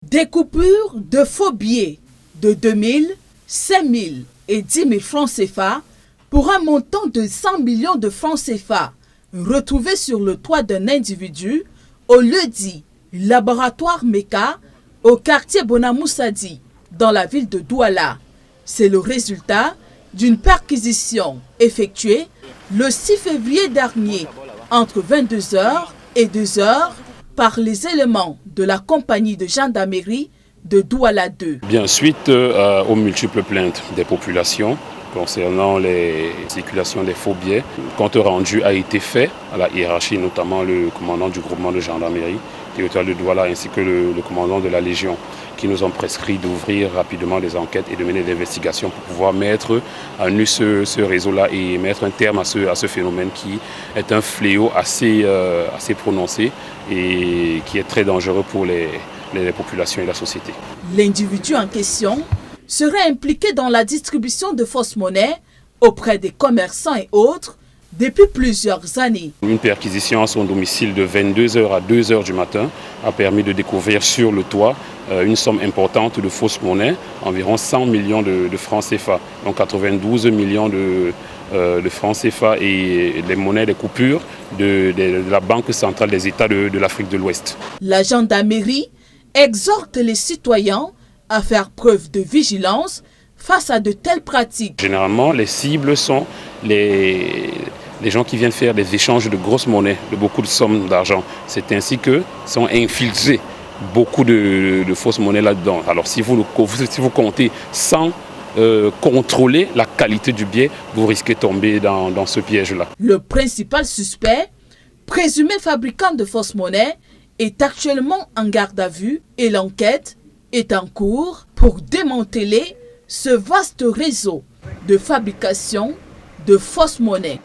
Des coupures de faux billets de 2000, 5000 et 10 000 francs CFA pour un montant de 100 millions de francs CFA retrouvés sur le toit d'un individu au lieu-dit Laboratoire Meka au quartier Bonamoussadi dans la ville de Douala. C'est le résultat d'une perquisition effectuée le 6 février dernier entre 22h et 2h par les éléments de la compagnie de gendarmerie de Douala 2. Bien, suite aux multiples plaintes des populations concernant les circulations des faux billets, compte rendu a été fait à la hiérarchie, notamment le commandant du groupement de gendarmerie territorial de Douala ainsi que le commandant de la Légion, qui nous ont prescrit d'ouvrir rapidement des enquêtes et de mener des investigations pour pouvoir mettre à nu ce réseau-là et mettre un terme à ce phénomène qui est un fléau assez prononcé et qui est très dangereux pour les populations et la société. L'individu en question serait impliqué dans la distribution de fausses monnaies auprès des commerçants et autres depuis plusieurs années. Une perquisition à son domicile de 22h à 2h du matin a permis de découvrir sur le toit une somme importante de fausses monnaies, environ 100 millions de francs CFA, donc 92 millions de francs CFA et les monnaies, les coupures de la Banque centrale des États de l'Afrique de l'Ouest. La gendarmerie exhorte les citoyens à faire preuve de vigilance face à de telles pratiques. Généralement, les cibles sont les gens qui viennent faire des échanges de grosses monnaies, de beaucoup de sommes d'argent. C'est ainsi que sont infiltrés beaucoup de fausses monnaies là-dedans. Alors si vous comptez sans contrôler la qualité du billet, vous risquez de tomber dans ce piège-là. Le principal suspect, présumé fabricant de fausses monnaies, est actuellement en garde à vue et l'enquête est en cours pour démanteler ce vaste réseau de fabrication de fausses monnaies.